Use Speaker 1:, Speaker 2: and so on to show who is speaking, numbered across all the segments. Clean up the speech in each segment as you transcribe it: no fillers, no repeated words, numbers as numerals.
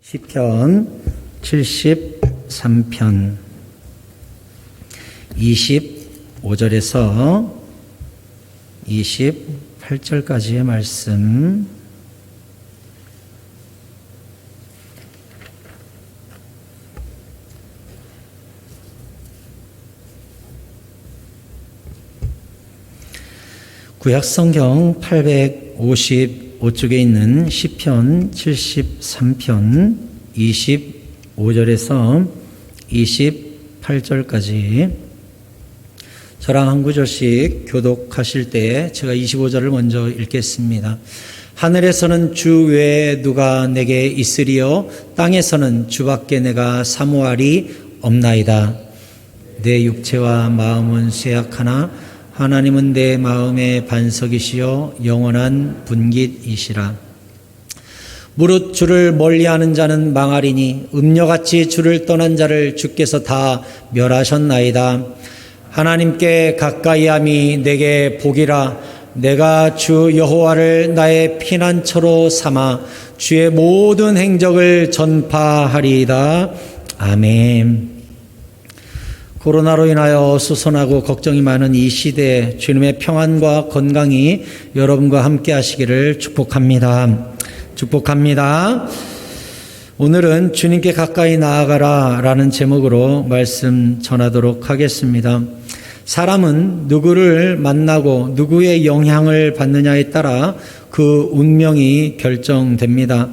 Speaker 1: 시편 73편 25절에서 28절까지의 말씀. 구약성경 855쪽에 있는 시편 73편 25절에서 28절까지 저랑 한 구절씩 교독하실 때 제가 25절을 먼저 읽겠습니다. 하늘에서는 주 외에 누가 내게 있으리요 땅에서는 주밖에 내가 사모하리 없나이다. 내 육체와 마음은 쇠약하나 하나님은 내 마음의 반석이시요 영원한 분깃이시라. 무릇 주를 멀리하는 자는 망하리니 음녀같이 주를 떠난 자를 주께서 다 멸하셨나이다. 하나님께 가까이함이 내게 복이라. 내가 주 여호와를 나의 피난처로 삼아 주의 모든 행적을 전파하리이다. 아멘. 코로나로 인하여 수선하고 걱정이 많은 이 시대에 주님의 평안과 건강이 여러분과 함께 하시기를 축복합니다. 축복합니다. 오늘은 주님께 가까이 나아가라 라는 제목으로 말씀 전하도록 하겠습니다. 사람은 누구를 만나고 누구의 영향을 받느냐에 따라 그 운명이 결정됩니다.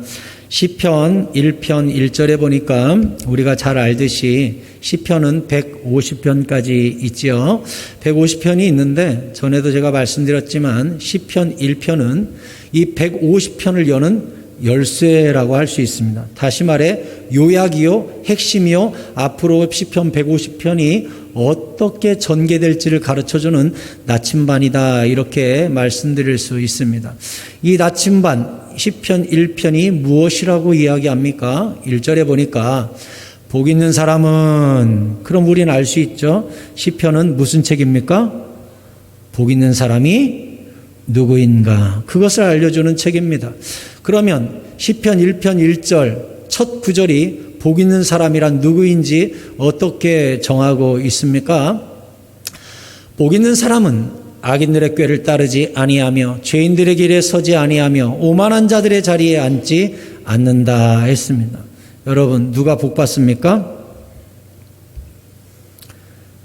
Speaker 1: 시편 1편 1절에 보니까 우리가 잘 알듯이 시편은 150편까지 있지요. 150편이 있는데 전에도 제가 말씀드렸지만 시편 1편은 이 150편을 여는 열쇠라고 할 수 있습니다. 다시 말해 요약이요, 핵심이요, 앞으로 시편 150편이 어떻게 전개될지를 가르쳐주는 나침반이다, 이렇게 말씀드릴 수 있습니다. 이 나침반 시편 1편이 무엇이라고 이야기합니까? 1절에 보니까 복 있는 사람은, 그럼 우리는 알 수 있죠. 시편은 무슨 책입니까? 복 있는 사람이 누구인가, 그것을 알려주는 책입니다. 그러면 시편 1편 1절 첫 구절이 복 있는 사람이란 누구인지 어떻게 정하고 있습니까? 복 있는 사람은 악인들의 꾀를 따르지 아니하며 죄인들의 길에 서지 아니하며 오만한 자들의 자리에 앉지 않는다 했습니다. 여러분, 누가 복 받습니까?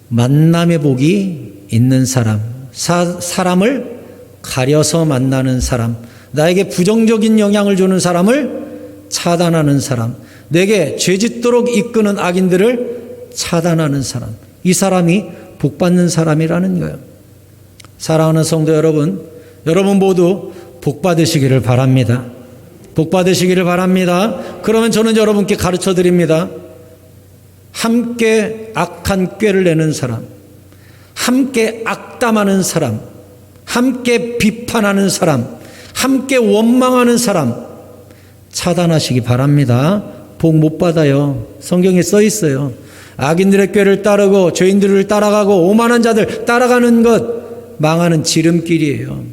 Speaker 1: 만남의 복이 있는 사람, 사람을 가려서 만나는 사람, 나에게 부정적인 영향을 주는 사람을 차단하는 사람, 내게 죄짓도록 이끄는 악인들을 차단하는 사람, 이 사람이 복 받는 사람이라는 거예요. 사랑하는 성도 여러분, 여러분 모두 복 받으시기를 바랍니다. 복 받으시기를 바랍니다. 그러면 저는 여러분께 가르쳐 드립니다. 함께 악한 꾀를 내는 사람, 함께 악담하는 사람, 함께 비판하는 사람, 함께 원망하는 사람 차단하시기 바랍니다. 복 못 받아요. 성경에 써 있어요. 악인들의 꾀를 따르고 죄인들을 따라가고 오만한 자들 따라가는 것, 망하는 지름길이에요.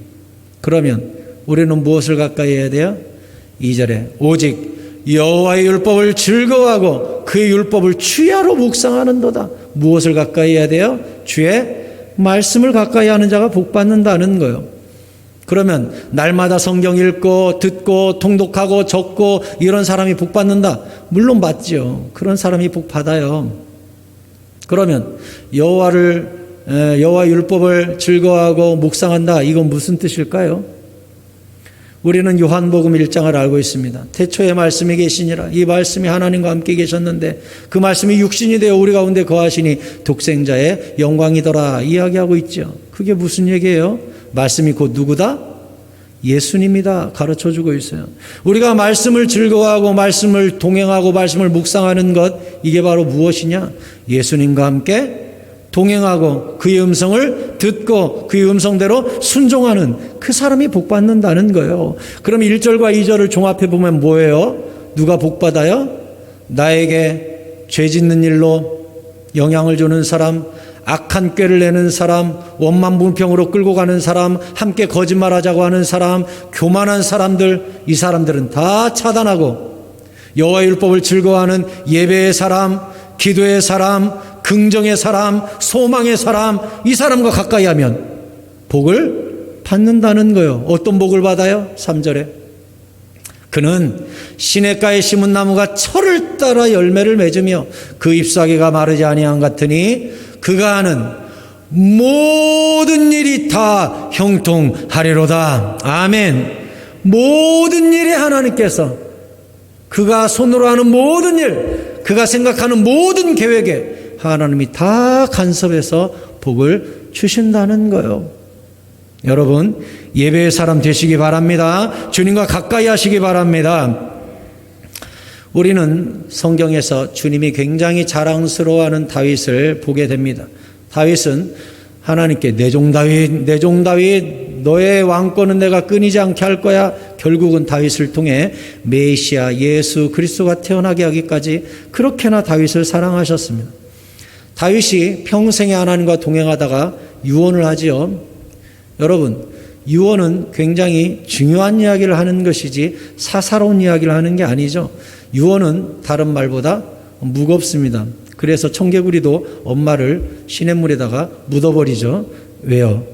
Speaker 1: 그러면 우리는 무엇을 가까이 해야 돼요? 2절에 오직 여호와의 율법을 즐거워하고 그의 율법을 주야로 묵상하는도다. 무엇을 가까이 해야 돼요? 주의 말씀을 가까이 하는 자가 복 받는다는 거예요. 그러면 날마다 성경 읽고 듣고 통독하고 적고 이런 사람이 복 받는다? 물론 맞죠. 그런 사람이 복 받아요. 그러면 여호와의 율법을 즐거워하고 묵상한다, 이건 무슨 뜻일까요? 우리는 요한복음 1장을 알고 있습니다. 태초에 말씀이 계시니라. 이 말씀이 하나님과 함께 계셨는데 그 말씀이 육신이 되어 우리 가운데 거하시니 독생자의 영광이더라 이야기하고 있죠. 그게 무슨 얘기예요? 말씀이 곧 누구다? 예수님이다 가르쳐주고 있어요. 우리가 말씀을 즐거워하고 말씀을 동행하고 말씀을 묵상하는 것, 이게 바로 무엇이냐? 예수님과 함께 동행하고 그의 음성을 듣고 그의 음성대로 순종하는 그 사람이 복 받는다는 거예요. 그럼 1절과 2절을 종합해 보면 뭐예요? 누가 복 받아요? 나에게 죄 짓는 일로 영향을 주는 사람, 악한 꾀를 내는 사람, 원만불평으로 끌고 가는 사람, 함께 거짓말하자고 하는 사람, 교만한 사람들, 이 사람들은 다 차단하고 여호와의 율법을 즐거워하는 예배의 사람, 기도의 사람, 긍정의 사람, 소망의 사람, 이 사람과 가까이 하면 복을 받는다는 거예요. 어떤 복을 받아요? 3절에 그는 시냇가에 심은 나무가 철을 따라 열매를 맺으며 그 잎사귀가 마르지 아니한 같으니 그가 하는 모든 일이 다 형통하리로다. 아멘. 모든 일에 하나님께서 그가 손으로 하는 모든 일, 그가 생각하는 모든 계획에 하나님이 다 간섭해서 복을 주신다는 거예요. 여러분, 예배의 사람 되시기 바랍니다. 주님과 가까이 하시기 바랍니다. 우리는 성경에서 주님이 굉장히 자랑스러워하는 다윗을 보게 됩니다. 다윗은 하나님께 내 종 다윗 너의 왕권은 내가 끊이지 않게 할 거야. 결국은 다윗을 통해 메시아 예수 그리스도가 태어나게 하기까지 그렇게나 다윗을 사랑하셨습니다. 다윗이 평생에 하나님과 동행하다가 유언을 하지요. 여러분, 유언은 굉장히 중요한 이야기를 하는 것이지 사사로운 이야기를 하는 게 아니죠. 유언은 다른 말보다 무겁습니다. 그래서 청개구리도 엄마를 시냇물에다가 묻어버리죠. 왜요?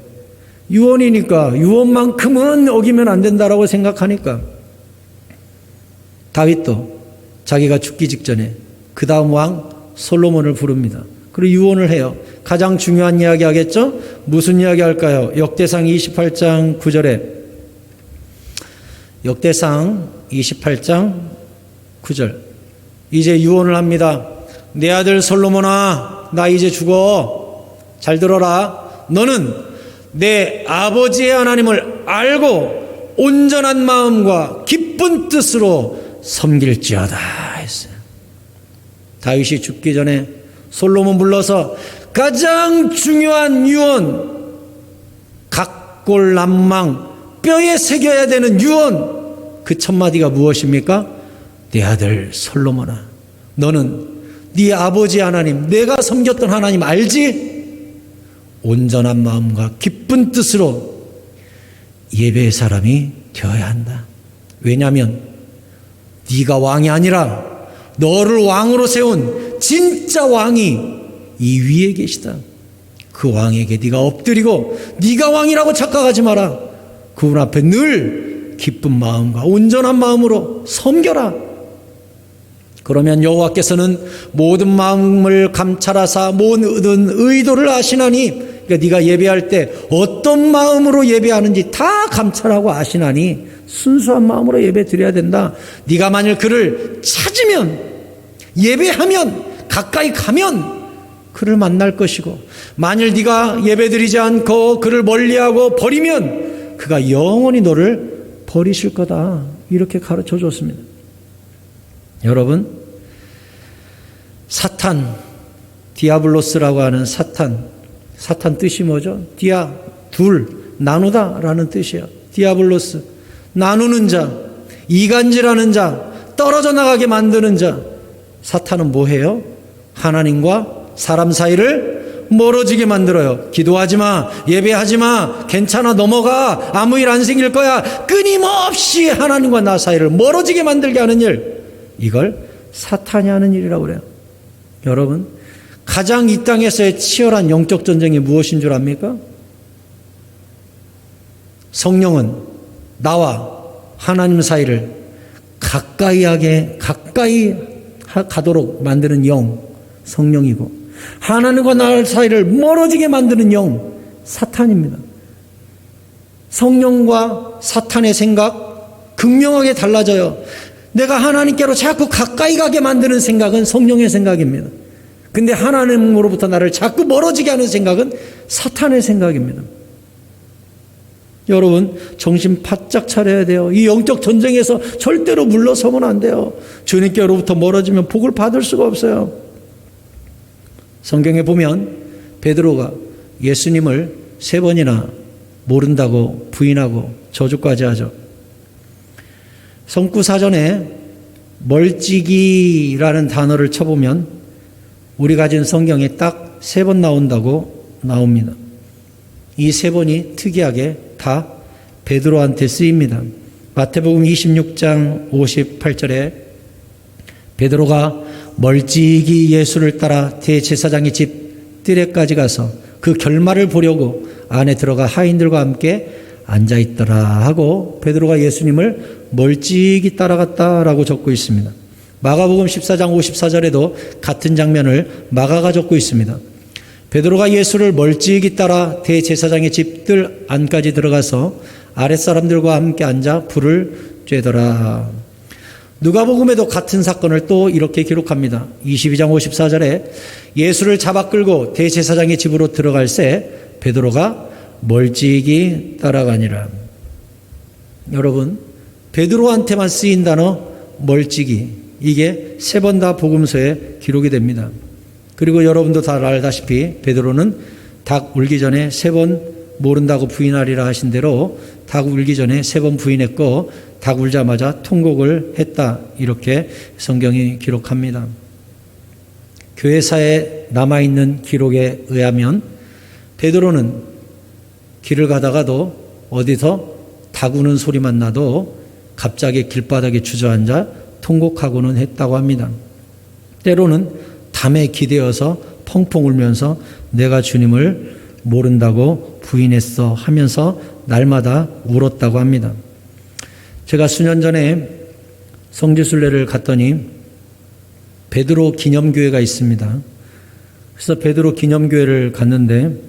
Speaker 1: 유언이니까, 유언만큼은 어기면 안 된다라고 생각하니까. 다윗도 자기가 죽기 직전에 그 다음 왕 솔로몬을 부릅니다. 그리고 유언을 해요. 가장 중요한 이야기 하겠죠? 무슨 이야기 할까요? 역대상 28장 9절에 역대상 28장 9절 이제 유언을 합니다. 내 아들 솔로몬아, 나 이제 죽어. 잘 들어라. 너는 내 아버지의 하나님을 알고 온전한 마음과 기쁜 뜻으로 섬길지어다 했어요. 다윗이 죽기 전에 솔로몬 불러서 가장 중요한 유언, 각골난망 뼈에 새겨야 되는 유언, 그 첫 마디가 무엇입니까? 내 아들 솔로몬아, 너는 네 아버지 하나님, 내가 섬겼던 하나님 알지? 온전한 마음과 기쁜 뜻으로 예배의 사람이 되어야 한다. 왜냐하면 네가 왕이 아니라 너를 왕으로 세운 진짜 왕이 이 위에 계시다. 그 왕에게 네가 엎드리고 네가 왕이라고 착각하지 마라. 그분 앞에 늘 기쁜 마음과 온전한 마음으로 섬겨라. 그러면 여호와께서는 모든 마음을 감찰하사 모든 의도를 아시나니, 그러니까 네가 예배할 때 어떤 마음으로 예배하는지 다 감찰하고 아시나니 순수한 마음으로 예배 드려야 된다. 네가 만일 그를 찾으면, 예배하면, 가까이 가면 그를 만날 것이고, 만일 네가 예배드리지 않고 그를 멀리하고 버리면 그가 영원히 너를 버리실 거다. 이렇게 가르쳐 줬습니다. 여러분, 사탄, 디아블로스라고 하는 사탄 뜻이 뭐죠? 디아, 둘, 나누다 라는 뜻이에요. 디아블로스, 나누는 자, 이간질하는 자, 떨어져 나가게 만드는 자. 사탄은 뭐 해요? 하나님과 사람 사이를 멀어지게 만들어요. 기도하지 마, 예배하지 마, 괜찮아, 넘어가, 아무 일 안 생길 거야. 끊임없이 하나님과 나 사이를 멀어지게 만들게 하는 일, 이걸 사탄이 하는 일이라고 그래요. 여러분, 가장 이 땅에서의 치열한 영적 전쟁이 무엇인 줄 압니까? 성령은 나와 하나님 사이를 가까이 가도록 만드는 영, 성령이고, 하나님과 나 사이를 멀어지게 만드는 영, 사탄입니다. 성령과 사탄의 생각 극명하게 달라져요. 내가 하나님께로 자꾸 가까이 가게 만드는 생각은 성령의 생각입니다. 근데 하나님으로부터 나를 자꾸 멀어지게 하는 생각은 사탄의 생각입니다. 여러분, 정신 바짝 차려야 돼요. 이 영적 전쟁에서 절대로 물러서면 안 돼요. 주님께로부터 멀어지면 복을 받을 수가 없어요. 성경에 보면 베드로가 예수님을 3번이나 모른다고 부인하고 저주까지 하죠. 성구사전에 멀찍이라는 단어를 쳐보면 우리 가진 성경에 딱 3번 나온다고 나옵니다. 이 3번이 특이하게 다 베드로한테 쓰입니다. 마태복음 26장 58절에 베드로가 멀찍이 예수를 따라 대제사장의 집 뜰에까지 가서 그 결말을 보려고 안에 들어가 하인들과 함께 앉아있더라 하고 베드로가 예수님을 멀찍이 따라갔다라고 적고 있습니다. 마가복음 14장 54절에도 같은 장면을 마가가 적고 있습니다. 베드로가 예수를 멀찍이 따라 대제사장의 집 뜰 안까지 들어가서 아랫사람들과 함께 앉아 불을 쬐더라. 누가복음에도 같은 사건을 또 이렇게 기록합니다. 22장 54절에 예수를 잡아 끌고 대제사장의 집으로 들어갈 새 베드로가 멀찍이 따라가니라. 여러분, 베드로한테만 쓰인 단어 멀찍이, 이게 3번 다 복음서에 기록이 됩니다. 그리고 여러분도 다 알다시피 베드로는 닭 울기 전에 3번 모른다고 부인하리라 하신 대로 닭 울기 전에 3번 부인했고 닭 울자마자 통곡을 했다, 이렇게 성경이 기록합니다. 교회사에 남아있는 기록에 의하면 베드로는 길을 가다가도 어디서 닭 우는 소리만 나도 갑자기 길바닥에 주저앉아 통곡하고는 했다고 합니다. 때로는 담에 기대어서 펑펑 울면서 내가 주님을 모른다고 부인했어 하면서 날마다 울었다고 합니다. 제가 수년 전에 성지순례를 갔더니 베드로 기념교회가 있습니다. 그래서 베드로 기념교회를 갔는데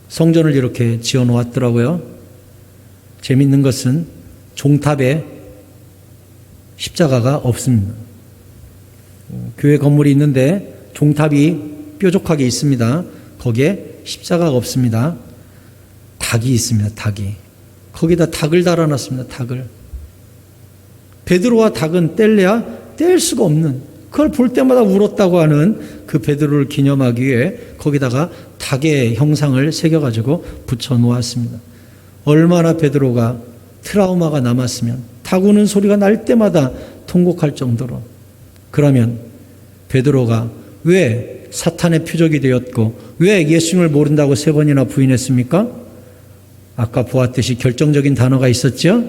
Speaker 1: 성전을 이렇게 지어 놓았더라고요. 재밌는 것은 종탑에 십자가가 없습니다. 교회 건물이 있는데 종탑이 뾰족하게 있습니다. 거기에 십자가가 없습니다. 닭이 있습니다. 닭이. 거기다 닭을 달아놨습니다. 닭을. 베드로와 닭은 뗄래야 뗄 수가 없는, 그걸 볼 때마다 울었다고 하는 그 베드로를 기념하기 위해 거기다가 닭의 형상을 새겨가지고 붙여 놓았습니다. 얼마나 베드로가 트라우마가 남았으면 닭 우는 소리가 날 때마다 통곡할 정도로. 그러면 베드로가 왜 사탄의 표적이 되었고 왜 예수님을 모른다고 3번이나 부인했습니까? 아까 보았듯이 결정적인 단어가 있었죠?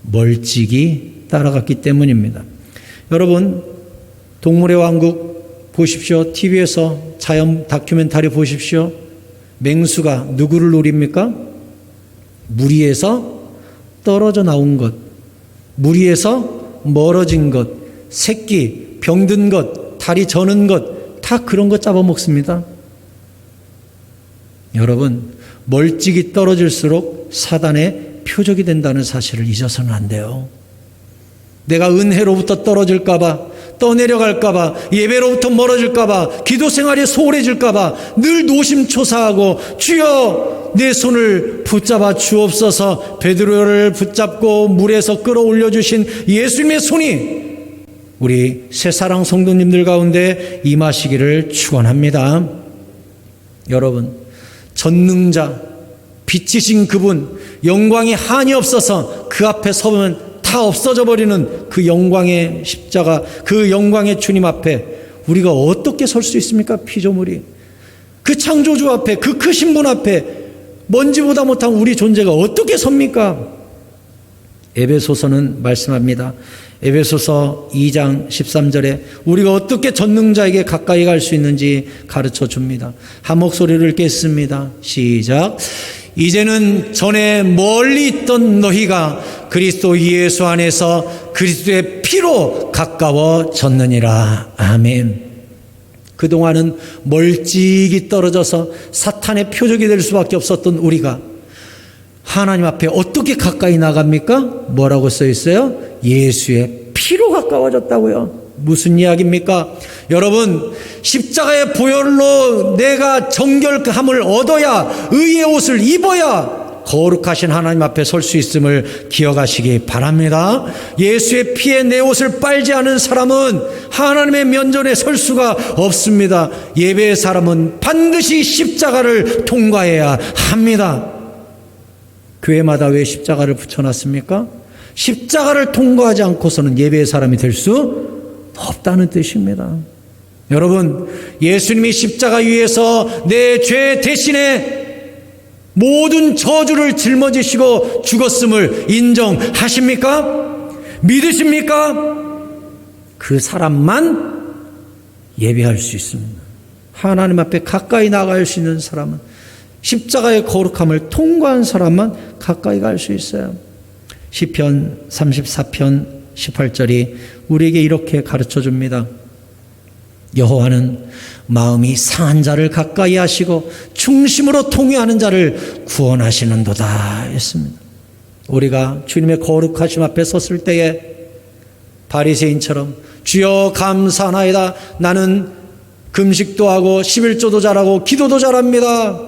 Speaker 1: 멀찍이 따라갔기 때문입니다. 여러분, 동물의 왕국 보십시오. TV에서 자연 다큐멘터리 보십시오. 맹수가 누구를 노립니까? 무리에서 떨어져 나온 것, 무리에서 멀어진 것, 새끼, 병든 것, 다리 저는 것, 다 그런 것 잡아먹습니다. 여러분, 멀찍이 떨어질수록 사단의 표적이 된다는 사실을 잊어서는 안 돼요. 내가 은혜로부터 떨어질까봐, 떠내려갈까봐, 예배로부터 멀어질까봐, 기도 생활이 소홀해질까봐 늘 노심초사하고 주여 내 손을 붙잡아 주옵소서. 베드로를 붙잡고 물에서 끌어올려 주신 예수님의 손이 우리 새사랑 성도님들 가운데 임하시기를 축원합니다. 여러분, 전능자, 빛이신 그분, 영광이 한이 없어서 그 앞에 서면 다 없어져 버리는 그 영광의 십자가, 그 영광의 주님 앞에 우리가 어떻게 설 수 있습니까? 피조물이. 그 창조주 앞에, 그 크신 분 앞에 먼지보다 못한 우리 존재가 어떻게 섭니까? 에베소서는 말씀합니다. 에베소서 2장 13절에 우리가 어떻게 전능자에게 가까이 갈 수 있는지 가르쳐 줍니다. 한 목소리를 읽겠습니다. 시작. 이제는 전에 멀리 있던 너희가 그리스도 예수 안에서 그리스도의 피로 가까워졌느니라. 아멘. 그동안은 멀찍이 떨어져서 사탄의 표적이 될 수밖에 없었던 우리가 하나님 앞에 어떻게 가까이 나갑니까? 뭐라고 써 있어요? 예수의 피로 가까워졌다고요. 무슨 이야기입니까? 여러분, 십자가의 보혈로 내가 정결함을 얻어야, 의의 옷을 입어야 거룩하신 하나님 앞에 설 수 있음을 기억하시기 바랍니다. 예수의 피에 내 옷을 빨지 않은 사람은 하나님의 면전에 설 수가 없습니다. 예배의 사람은 반드시 십자가를 통과해야 합니다. 교회마다 왜 십자가를 붙여놨습니까? 십자가를 통과하지 않고서는 예배의 사람이 될 수 없다는 뜻입니다. 여러분, 예수님이 십자가 위에서 내 죄 대신에 모든 저주를 짊어지시고 죽었음을 인정하십니까? 믿으십니까? 그 사람만 예배할 수 있습니다. 하나님 앞에 가까이 나갈 수 있는 사람은, 십자가의 거룩함을 통과한 사람만 가까이 갈 수 있어요. 시편 34편 18절이 우리에게 이렇게 가르쳐 줍니다. 여호와는 마음이 상한 자를 가까이 하시고 중심으로 통회하는 자를 구원하시는도다 했습니다. 우리가 주님의 거룩하심 앞에 섰을 때에 바리새인처럼 주여 감사하나이다, 나는 금식도 하고 11조도 잘하고 기도도 잘합니다.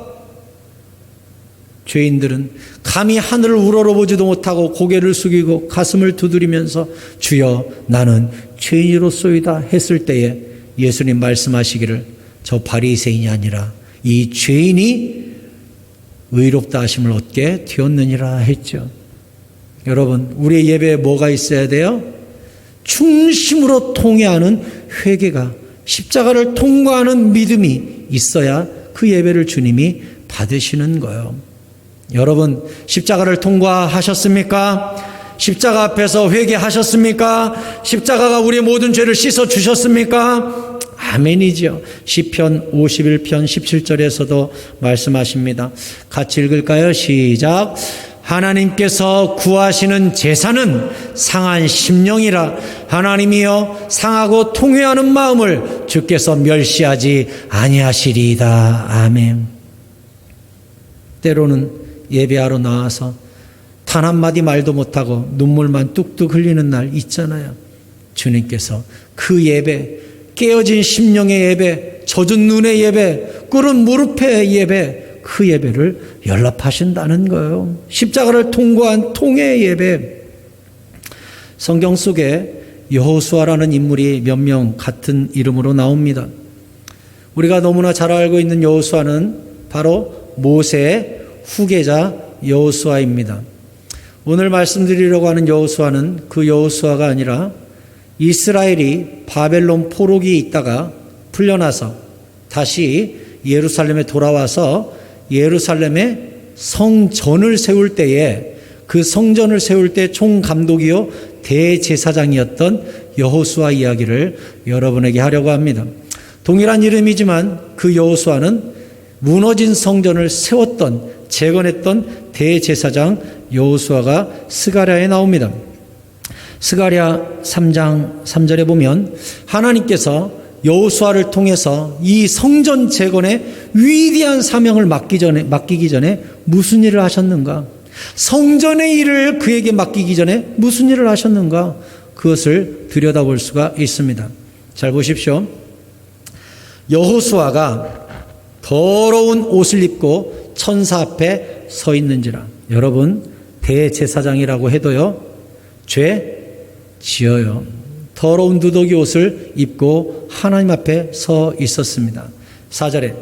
Speaker 1: 죄인들은 감히 하늘을 우러러보지도 못하고 고개를 숙이고 가슴을 두드리면서 주여 나는 죄인으로소이다 했을 때에 예수님 말씀하시기를 저 바리새인이 아니라 이 죄인이 의롭다 하심을 얻게 되었느니라 했죠. 여러분, 우리의 예배에 뭐가 있어야 돼요? 중심으로 통회하는 회개가, 십자가를 통과하는 믿음이 있어야 그 예배를 주님이 받으시는 거예요. 여러분, 십자가를 통과하셨습니까? 십자가 앞에서 회개하셨습니까? 십자가가 우리의 모든 죄를 씻어 주셨습니까? 아멘이죠. 시편 51편 17절에서도 말씀하십니다. 같이 읽을까요? 시작. 하나님께서 구하시는 제사는 상한 심령이라. 하나님이여 상하고 통회하는 마음을 주께서 멸시하지 아니하시리이다. 아멘. 때로는 예배하러 나와서 단 한마디 말도 못하고 눈물만 뚝뚝 흘리는 날 있잖아요. 주님께서 그 예배, 깨어진 심령의 예배, 젖은 눈의 예배, 꿇은 무릎의 예배, 그 예배를 연락하신다는 거예요. 십자가를 통과한 통회의 예배. 성경 속에 여호수아라는 인물이 몇 명 같은 이름으로 나옵니다. 우리가 너무나 잘 알고 있는 여호수아는 바로 모세의 후계자 여호수아입니다. 오늘 말씀드리려고 하는 여호수아는 그 여호수아가 아니라 이스라엘이 바벨론 포로기에 있다가 풀려나서 다시 예루살렘에 돌아와서 예루살렘에 성전을 세울 때에, 그 성전을 세울 때 총감독이요 대제사장이었던 여호수아 이야기를 여러분에게 하려고 합니다. 동일한 이름이지만 그 여호수아는 무너진 성전을 세웠던, 재건했던 대제사장 여호수아가 스가랴에 나옵니다. 스가랴 3장 3절에 보면 하나님께서 여호수아를 통해서 이 성전 재건의 위대한 사명을 맡기기 전에 무슨 일을 하셨는가? 성전의 일을 그에게 맡기기 전에 무슨 일을 하셨는가? 그것을 들여다볼 수가 있습니다. 잘 보십시오. 여호수아가 더러운 옷을 입고 천사 앞에 서 있는지라. 여러분, 대제사장이라고 해도요, 죄 지어요. 더러운 누더기 옷을 입고 하나님 앞에 서 있었습니다. 4절에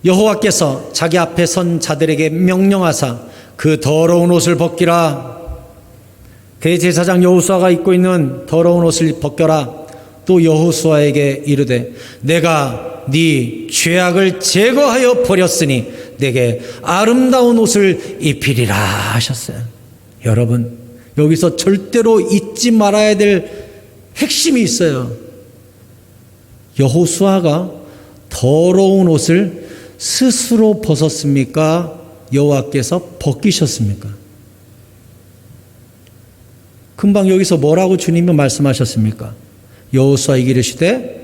Speaker 1: 여호와께서 자기 앞에 선 자들에게 명령하사 그 더러운 옷을 벗기라. 대제사장 여호수아가 입고 있는 더러운 옷을 벗겨라. 또 여호수아에게 이르되 내가 네 죄악을 제거하여 버렸으니 내게 아름다운 옷을 입히리라 하셨어요. 여러분, 여기서 절대로 잊지 말아야 될 핵심이 있어요. 여호수아가 더러운 옷을 스스로 벗었습니까? 여호와께서 벗기셨습니까? 금방 여기서 뭐라고 주님이 말씀하셨습니까? 여호수아에게 이르시되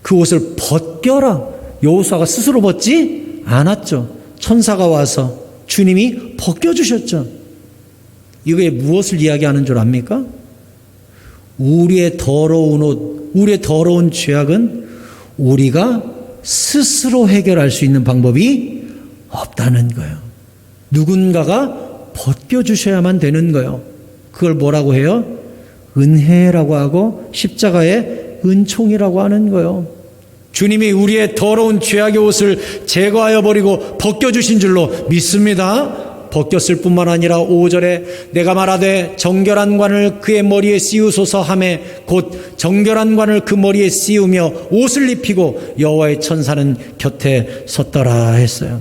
Speaker 1: 그 옷을 벗겨라. 여호수아가 스스로 벗지 않았죠. 천사가 와서 주님이 벗겨주셨죠. 이거에 무엇을 이야기하는 줄 압니까? 우리의 더러운 옷, 우리의 더러운 죄악은 우리가 스스로 해결할 수 있는 방법이 없다는 거예요. 누군가가 벗겨주셔야만 되는 거예요. 그걸 뭐라고 해요? 은혜라고 하고 십자가의 은총이라고 하는 거예요. 주님이 우리의 더러운 죄악의 옷을 제거하여 버리고 벗겨주신 줄로 믿습니다. 벗겼을 뿐만 아니라 5절에 내가 말하되 정결한 관을 그의 머리에 씌우소서 하매 곧 정결한 관을 그 머리에 씌우며 옷을 입히고 여호와의 천사는 곁에 섰더라 했어요.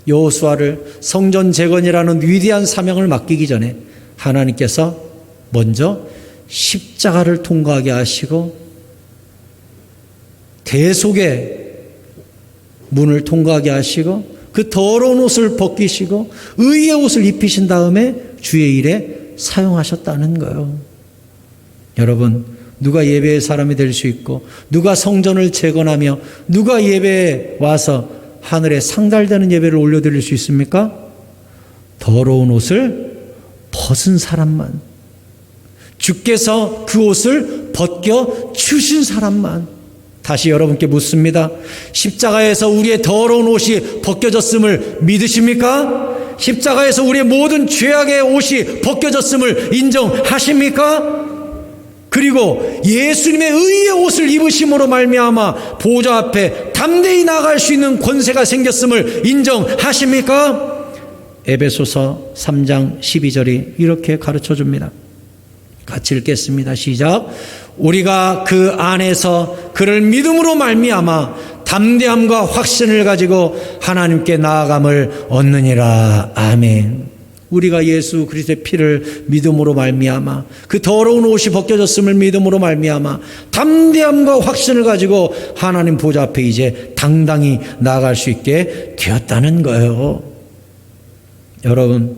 Speaker 1: 여호수아를 성전 재건이라는 위대한 사명을 맡기기 전에 하나님께서 먼저 십자가를 통과하게 하시고 대속의 문을 통과하게 하시고 그 더러운 옷을 벗기시고 의의 옷을 입히신 다음에 주의 일에 사용하셨다는 거예요. 여러분, 누가 예배의 사람이 될 수 있고 누가 성전을 재건하며 누가 예배에 와서 하늘에 상달되는 예배를 올려드릴 수 있습니까? 더러운 옷을 벗은 사람만, 주께서 그 옷을 벗겨 주신 사람만. 다시 여러분께 묻습니다. 십자가에서 우리의 더러운 옷이 벗겨졌음을 믿으십니까? 십자가에서 우리의 모든 죄악의 옷이 벗겨졌음을 인정하십니까? 그리고 예수님의 의의 옷을 입으심으로 말미암아 보좌 앞에 담대히 나아갈 수 있는 권세가 생겼음을 인정하십니까? 에베소서 3장 12절이 이렇게 가르쳐줍니다. 같이 읽겠습니다. 시작. 우리가 그 안에서 그를 믿음으로 말미암아 담대함과 확신을 가지고 하나님께 나아감을 얻느니라. 아멘. 우리가 예수 그리스도의 피를 믿음으로 말미암아 그 더러운 옷이 벗겨졌음을 믿음으로 말미암아 담대함과 확신을 가지고 하나님 보좌 앞에 이제 당당히 나아갈 수 있게 되었다는 거예요. 여러분,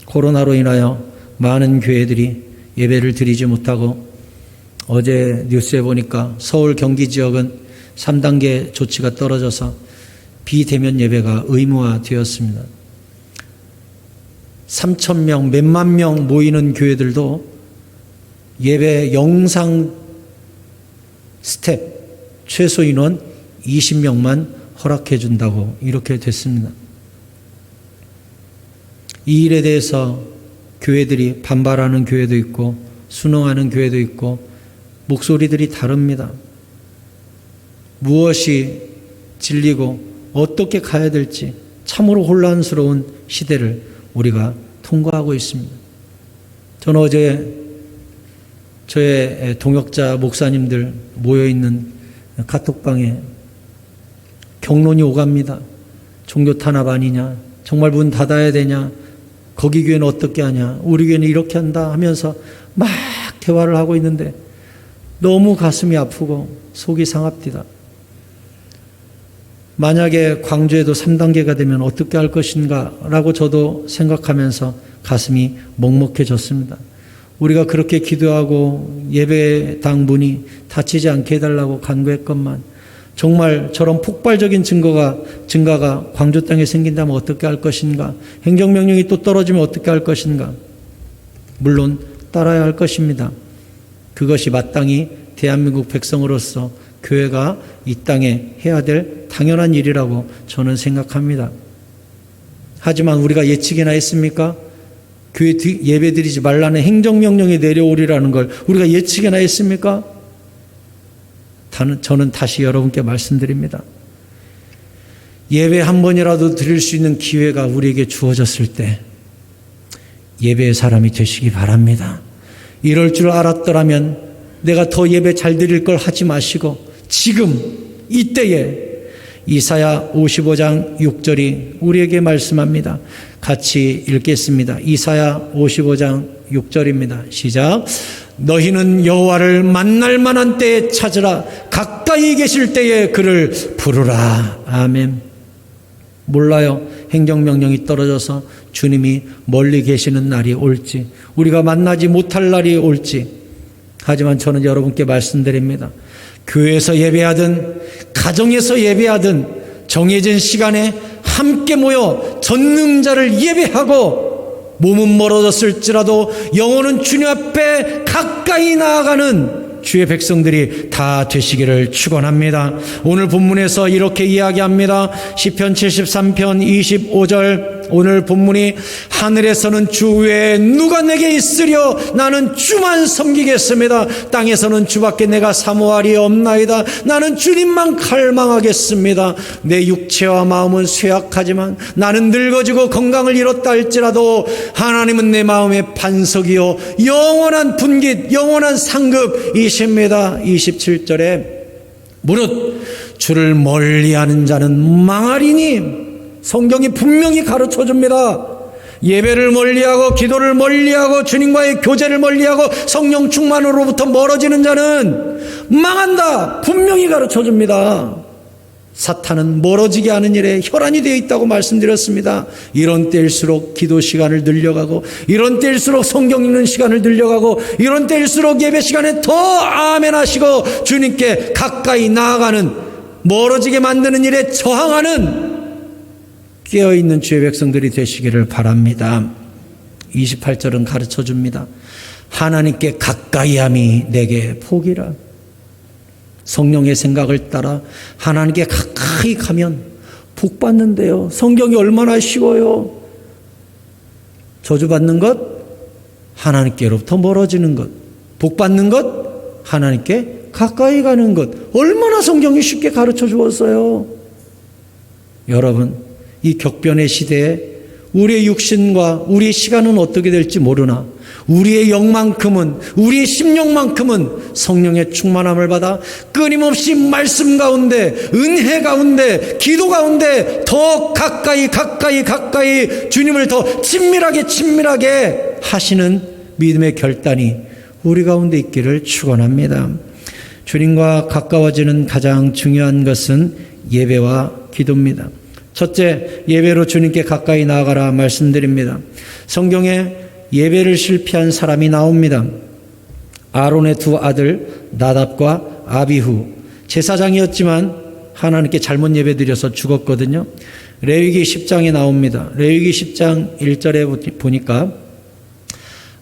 Speaker 1: 코로나로 인하여 많은 교회들이 예배를 드리지 못하고 어제 뉴스에 보니까 서울 경기 지역은 3단계 조치가 떨어져서 비대면 예배가 의무화되었습니다. 3,000명, 몇만 명 모이는 교회들도 예배 영상 스텝 최소 인원 20명만 허락해 준다고 이렇게 됐습니다. 이 일에 대해서 교회들이 반발하는 교회도 있고 순응하는 교회도 있고 목소리들이 다릅니다. 무엇이 진리고 어떻게 가야 될지 참으로 혼란스러운 시대를 우리가 통과하고 있습니다. 저는 어제 저의 동역자 목사님들 모여있는 카톡방에 경론이 오갑니다. 종교 탄압 아니냐, 정말 문 닫아야 되냐, 거기 교회는 어떻게 하냐, 우리 교회는 이렇게 한다 하면서 막 대화를 하고 있는데 너무 가슴이 아프고 속이 상합니다. 만약에 광주에도 3단계가 되면 어떻게 할 것인가 라고 저도 생각하면서 가슴이 먹먹해졌습니다. 우리가 그렇게 기도하고 예배당 문이 닫히지 않게 해달라고 간구했건만 정말 저런 폭발적인 증가가 광주 땅에 생긴다면 어떻게 할 것인가, 행정명령이 또 떨어지면 어떻게 할 것인가. 물론 따라야 할 것입니다. 그것이 마땅히 대한민국 백성으로서 교회가 이 땅에 해야 될 당연한 일이라고 저는 생각합니다. 하지만 우리가 예측이나 했습니까? 교회 예배 드리지 말라는 행정명령이 내려오리라는 걸 우리가 예측이나 했습니까? 저는 다시 여러분께 말씀드립니다. 예배 한 번이라도 드릴 수 있는 기회가 우리에게 주어졌을 때 예배의 사람이 되시기 바랍니다. 이럴 줄 알았더라면 내가 더 예배 잘 드릴 걸 하지 마시고 지금 이때에 이사야 55장 6절이 우리에게 말씀합니다. 같이 읽겠습니다. 이사야 55장 6절입니다. 시작. 너희는 여호와를 만날 만한 때에 찾으라. 가까이 계실 때에 그를 부르라. 아멘. 몰라요. 행정명령이 떨어져서 주님이 멀리 계시는 날이 올지, 우리가 만나지 못할 날이 올지. 하지만 저는 여러분께 말씀드립니다. 교회에서 예배하든 가정에서 예배하든 정해진 시간에 함께 모여 전능자를 예배하고 몸은 멀어졌을지라도 영혼은 주님 앞에 가까이 나아가는 주의 백성들이 다 되시기를 축원합니다. 오늘 본문에서 이렇게 이야기합니다. 시편 73편 25절 오늘 본문이 하늘에서는 주 외에 누가 내게 있으려 나는 주만 섬기겠습니다. 땅에서는 주밖에 내가 사모하리 없나이다. 나는 주님만 갈망하겠습니다. 내 육체와 마음은 쇠약하지만 나는 늙어지고 건강을 잃었다 할지라도 하나님은 내 마음의 반석이요 영원한 분깃 영원한 상급이십니다. 27절에 무릇 주를 멀리하는 자는 망하리니 성경이 분명히 가르쳐줍니다. 예배를 멀리하고 기도를 멀리하고 주님과의 교제를 멀리하고 성령 충만으로부터 멀어지는 자는 망한다. 분명히 가르쳐줍니다. 사탄은 멀어지게 하는 일에 혈안이 되어 있다고 말씀드렸습니다. 이런 때일수록 기도 시간을 늘려가고, 이런 때일수록 성경 읽는 시간을 늘려가고, 이런 때일수록 예배 시간에 더 아멘 하시고 주님께 가까이 나아가는, 멀어지게 만드는 일에 저항하는 깨어있는 주의 백성들이 되시기를 바랍니다. 28절은 가르쳐줍니다. 하나님께 가까이함이 내게 복이라. 성령의 생각을 따라 하나님께 가까이 가면 복 받는데요. 성경이 얼마나 쉬워요. 저주받는 것, 하나님께로부터 멀어지는 것. 복 받는 것, 하나님께 가까이 가는 것. 얼마나 성경이 쉽게 가르쳐 주었어요. 여러분, 이 격변의 시대에 우리의 육신과 우리의 시간은 어떻게 될지 모르나 우리의 영만큼은, 우리의 심령만큼은 성령의 충만함을 받아 끊임없이 말씀 가운데, 은혜 가운데, 기도 가운데 더 가까이 주님을 더 친밀하게 하시는 믿음의 결단이 우리 가운데 있기를 축원합니다. 주님과 가까워지는 가장 중요한 것은 예배와 기도입니다. 첫째, 예배로 주님께 가까이 나아가라 말씀드립니다. 성경에 예배를 실패한 사람이 나옵니다. 아론의 두 아들 나답과 아비후, 제사장이었지만 하나님께 잘못 예배드려서 죽었거든요. 레위기 10장에 나옵니다. 레위기 10장 1절에 보니까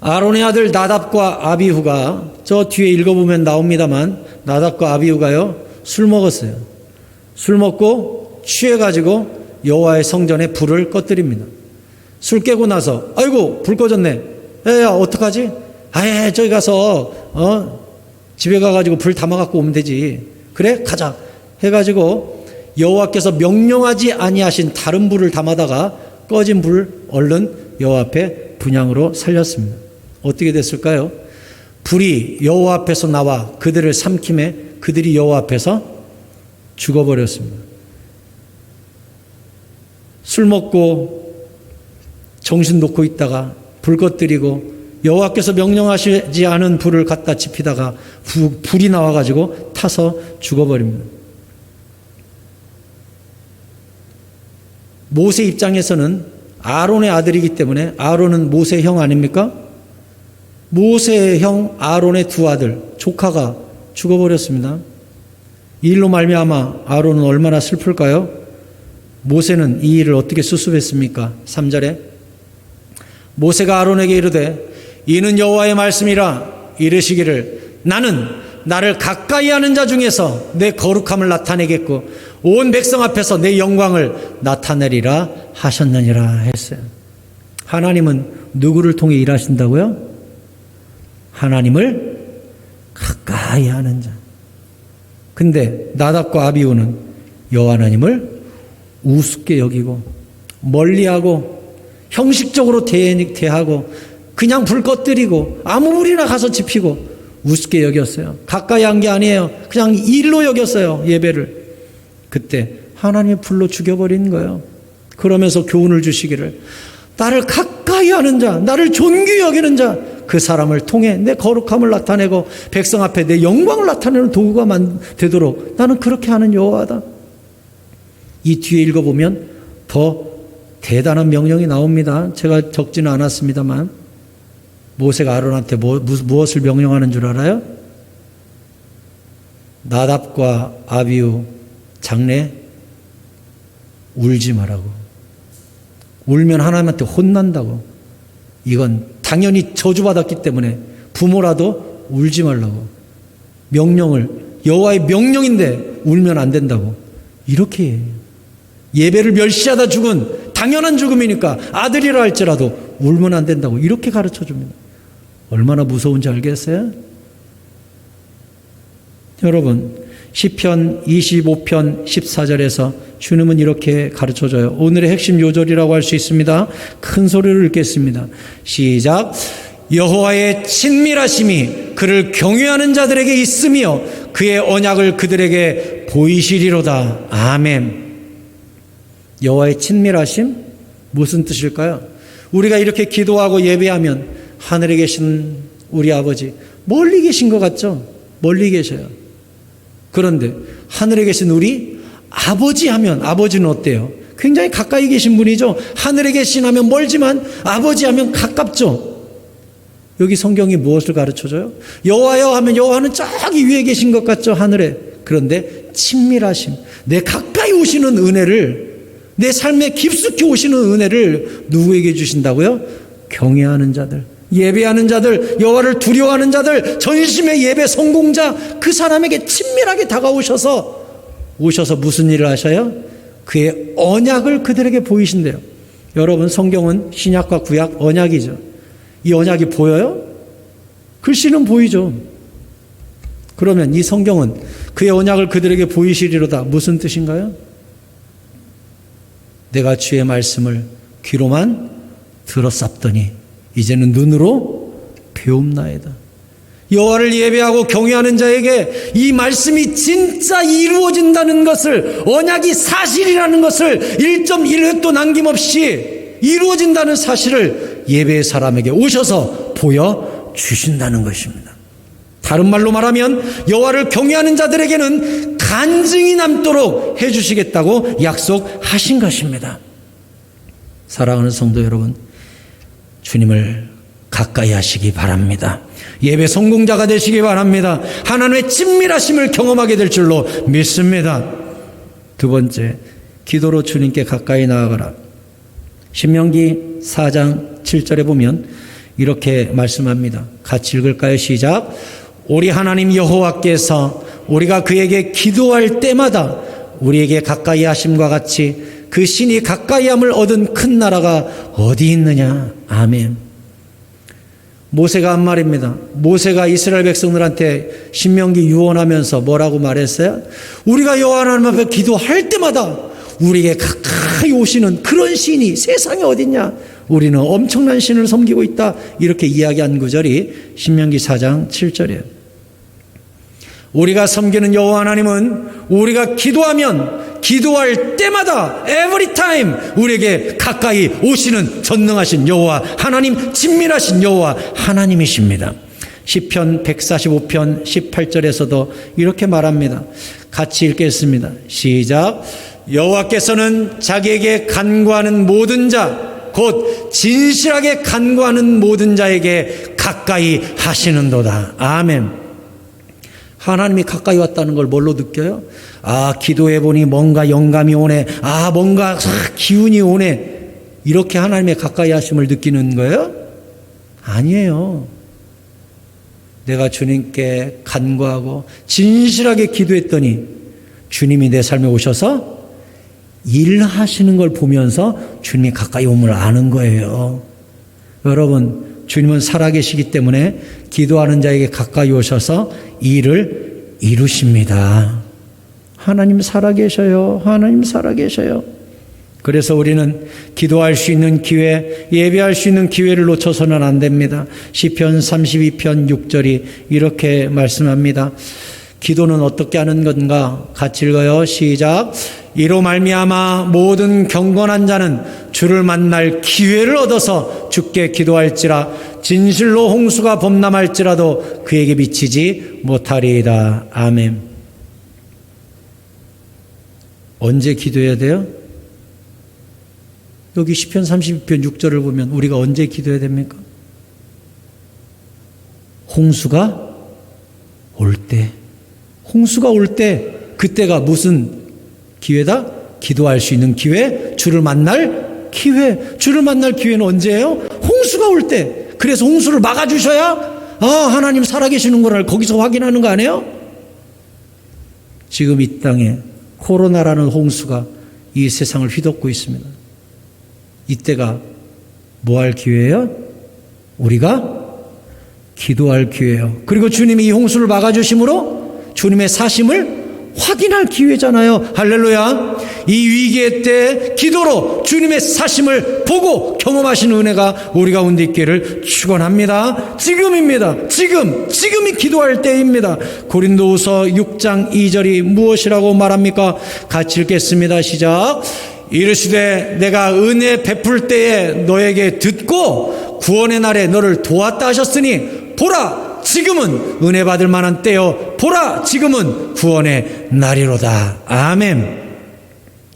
Speaker 1: 아론의 아들 나답과 아비후가, 저 뒤에 읽어보면 나옵니다만, 나답과 아비후가요 술 먹었어요. 술 먹고 취해가지고 여호와의 성전에 불을 꺼뜨립니다. 술 깨고 나서 아이고 불 꺼졌네. 야 어떡하지? 아예 저기 가서 집에 가가지고 불 담아갖고 오면 되지. 그래 가자 해가지고 여호와께서 명령하지 아니하신 다른 불을 담아다가 꺼진 불 얼른 여호와 앞에 분향으로 살렸습니다. 어떻게 됐을까요? 불이 여호와 앞에서 나와 그들을 삼킴에 그들이 여호와 앞에서 죽어버렸습니다. 술 먹고 정신 놓고 있다가 불 꺼뜨리고 여호와께서 명령하시지 않은 불을 갖다 지피다가 불이 나와가지고 타서 죽어버립니다. 모세 입장에서는 아론의 아들이기 때문에, 아론은 모세의 형 아닙니까? 모세의 형 아론의 두 아들 조카가 죽어버렸습니다. 이 일로 말미암아 아론은 얼마나 슬플까요? 모세는 이 일을 어떻게 수습했습니까? 3절에 모세가 아론에게 이르되 이는 여호와의 말씀이라 이르시기를 나는 나를 가까이 하는 자 중에서 내 거룩함을 나타내겠고 온 백성 앞에서 내 영광을 나타내리라 하셨느니라 했어요. 하나님은 누구를 통해 일하신다고요? 하나님을 가까이 하는 자. 근데 나답과 아비후는 여호와 하나님을 우습게 여기고 멀리하고 형식적으로 대하고 그냥 불 꺼뜨리고 아무 불이나 가서 지피고 우습게 여겼어요. 가까이 한 게 아니에요. 그냥 일로 여겼어요. 예배를. 그때 하나님이 불로 죽여버린 거예요. 그러면서 교훈을 주시기를 나를 가까이 하는 자, 나를 존귀히 여기는 자, 그 사람을 통해 내 거룩함을 나타내고 백성 앞에 내 영광을 나타내는 도구가 되도록 나는 그렇게 하는 여호와다. 이 뒤에 읽어보면 더 대단한 명령이 나옵니다. 제가 적지는 않았습니다만 모세가 아론한테 무엇을 명령하는 줄 알아요? 나답과 아비후 장래 울지 말라고. 울면 하나님한테 혼난다고. 이건 당연히 저주받았기 때문에 부모라도 울지 말라고. 명령을, 여호와의 명령인데 울면 안 된다고. 이렇게 해요. 예배를 멸시하다 죽은 당연한 죽음이니까 아들이라 할지라도 울면 안 된다고 이렇게 가르쳐 줍니다. 얼마나 무서운지 알겠어요? 여러분, 시편 25편 14절에서 주님은 이렇게 가르쳐줘요. 오늘의 핵심 요절이라고 할 수 있습니다. 큰 소리로 읽겠습니다. 시작. 여호와의 친밀하심이 그를 경외하는 자들에게 있으며 그의 언약을 그들에게 보이시리로다. 아멘. 여호와의 친밀하심? 무슨 뜻일까요? 우리가 이렇게 기도하고 예배하면 하늘에 계신 우리 아버지 멀리 계신 것 같죠? 멀리 계셔요. 그런데 하늘에 계신 우리 아버지 하면 아버지는 어때요? 굉장히 가까이 계신 분이죠. 하늘에 계신 하면 멀지만 아버지 하면 가깝죠. 여기 성경이 무엇을 가르쳐줘요? 여호와여 하면 여호와는 저기 위에 계신 것 같죠, 하늘에. 그런데 친밀하심, 내 가까이 오시는 은혜를, 내 삶에 깊숙이 오시는 은혜를 누구에게 주신다고요? 경외하는 자들, 예배하는 자들, 여호와를 두려워하는 자들, 전심의 예배 성공자, 그 사람에게 친밀하게 다가오셔서 무슨 일을 하셔요? 그의 언약을 그들에게 보이신대요. 여러분, 성경은 신약과 구약 언약이죠. 이 언약이 보여요? 글씨는 보이죠. 그러면 이 성경은 그의 언약을 그들에게 보이시리로다. 무슨 뜻인가요? 내가 주의 말씀을 귀로만 들었sap더니 이제는 눈으로 배움나이다. 여호와를 예배하고 경외하는 자에게 이 말씀이 진짜 이루어진다는 것을, 언약이 사실이라는 것을 1.1획도 남김없이 이루어진다는 사실을 예배의 사람에게 오셔서 보여주신다는 것입니다. 다른 말로 말하면 여호와를 경외하는 자들에게는 간증이 남도록 해주시겠다고 약속하신 것입니다. 사랑하는 성도 여러분, 주님을 가까이 하시기 바랍니다. 예배 성공자가 되시기 바랍니다. 하나님의 친밀하심을 경험하게 될 줄로 믿습니다. 두 번째, 기도로 주님께 가까이 나아가라. 신명기 4장 7절에 보면 이렇게 말씀합니다. 같이 읽을까요? 시작. 우리 하나님 여호와께서 우리가 그에게 기도할 때마다 우리에게 가까이 하심과 같이 그 신이 가까이함을 얻은 큰 나라가 어디 있느냐. 아멘. 모세가 한 말입니다. 모세가 이스라엘 백성들한테 신명기 유언하면서 뭐라고 말했어요? 우리가 여호와 하나님 앞에 기도할 때마다 우리에게 가까이 오시는 그런 신이 세상에 어딨냐? 우리는 엄청난 신을 섬기고 있다. 이렇게 이야기한 구절이 신명기 4장 7절이에요. 우리가 섬기는 여호와 하나님은 우리가 기도하면 기도할 때마다 every time 우리에게 가까이 오시는 전능하신 여호와 하나님, 친밀하신 여호와 하나님이십니다. 시편 145편 18절에서도 이렇게 말합니다. 같이 읽겠습니다. 시작. 여호와께서는 자기에게 간구하는 모든 자, 곧 진실하게 간구하는 모든 자에게 가까이 하시는도다. 아멘. 하나님이 가까이 왔다는 걸 뭘로 느껴요? 아, 기도해 보니 뭔가 영감이 오네. 아, 뭔가 기운이 오네. 이렇게 하나님의 가까이 하심을 느끼는 거예요? 아니에요. 내가 주님께 간구하고 진실하게 기도했더니 주님이 내 삶에 오셔서 일하시는 걸 보면서 주님이 가까이 오면 아는 거예요. 여러분, 주님은 살아계시기 때문에 기도하는 자에게 가까이 오셔서 일을 이루십니다. 하나님 살아계셔요. 하나님 살아계셔요. 그래서 우리는 기도할 수 있는 기회, 예배할 수 있는 기회를 놓쳐서는 안 됩니다. 시편 32편 6절이 이렇게 말씀합니다. 기도는 어떻게 하는 건가? 같이 읽어요. 시작. 이로 말미암아 모든 경건한 자는 주를 만날 기회를 얻어서 주께 기도할지라 진실로 홍수가 범람할지라도 그에게 미치지 못하리이다. 아멘. 언제 기도해야 돼요? 여기 시편 32편 6절을 보면 우리가 언제 기도해야 됩니까? 홍수가 올 때. 홍수가 올 때, 그때가 무슨 기회다? 기도할 수 있는 기회, 주를 만날 기회. 주를 만날 기회는 언제예요? 홍수가 올 때. 그래서 홍수를 막아주셔야 하나님 살아계시는 걸 거기서 확인하는 거 아니에요? 지금 이 땅에 코로나라는 홍수가 이 세상을 휘덮고 있습니다. 이때가 뭐 할 기회예요? 우리가 기도할 기회예요. 그리고 주님이 이 홍수를 막아주심으로 주님의 사심을 확인할 기회잖아요. 할렐루야. 이 위기의 때 기도로 주님의 사심을 보고 경험하시는 은혜가 우리 가운데 있기를 축원합니다. 지금입니다. 지금이 기도할 때입니다. 고린도후서 6장 2절이 무엇이라고 말합니까? 같이 읽겠습니다. 시작. 이르시되 내가 은혜 베풀 때에 너에게 듣고 구원의 날에 너를 도왔다 하셨으니 보라 지금은 은혜 받을 만한 때요 보라 지금은 구원의 날이로다. 아멘.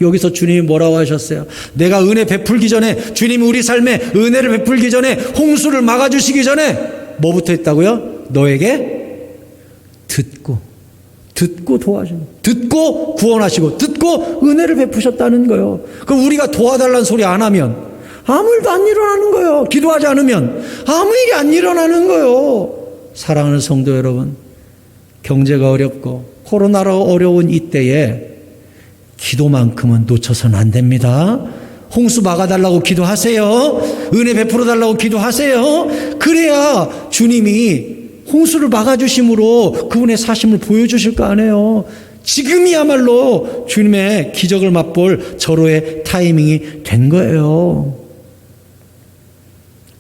Speaker 1: 여기서 주님이 뭐라고 하셨어요? 내가 은혜 베풀기 전에, 주님이 우리 삶에 은혜를 베풀기 전에, 홍수를 막아주시기 전에 뭐부터 했다고요? 너에게 듣고 도와주는, 듣고 구원하시고 듣고 은혜를 베푸셨다는 거예요. 그럼 우리가 도와달라는 소리 안 하면 아무 일도 안 일어나는 거예요. 기도하지 않으면 아무 일이 안 일어나는 거예요. 사랑하는 성도 여러분, 경제가 어렵고 코로나로 어려운 이때에 기도만큼은 놓쳐서는 안 됩니다. 홍수 막아달라고 기도하세요. 은혜 베풀어 달라고 기도하세요. 그래야 주님이 홍수를 막아주심으로 그분의 사심을 보여주실 거 아니에요. 지금이야말로 주님의 기적을 맛볼 절호의 타이밍이 된 거예요.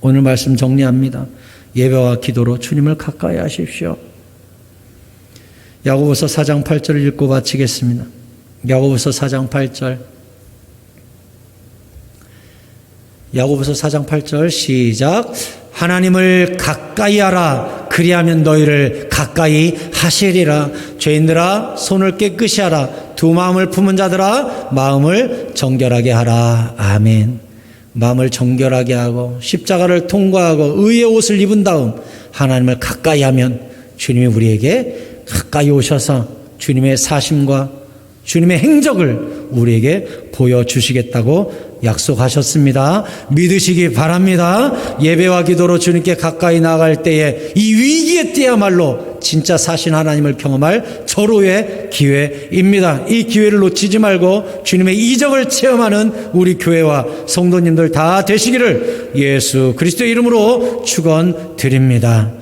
Speaker 1: 오늘 말씀 정리합니다. 예배와 기도로 주님을 가까이 하십시오. 야고보서 4장 8절을 읽고 마치겠습니다. 야고보서 4장 8절. 야고보서 4장 8절 시작. 하나님을 가까이 하라. 그리하면 너희를 가까이 하시리라. 죄인들아 손을 깨끗이 하라. 두 마음을 품은 자들아 마음을 정결하게 하라. 아멘. 마음을 정결하게 하고 십자가를 통과하고 의의 옷을 입은 다음 하나님을 가까이 하면 주님이 우리에게 가까이 오셔서 주님의 사심과 주님의 행적을 우리에게 보여주시겠다고 약속하셨습니다. 믿으시기 바랍니다. 예배와 기도로 주님께 가까이 나아갈 때에 이 위기의 때야말로 진짜 사신 하나님을 경험할 절호의 기회입니다. 이 기회를 놓치지 말고 주님의 이적을 체험하는 우리 교회와 성도님들 다 되시기를 예수 그리스도의 이름으로 축원드립니다.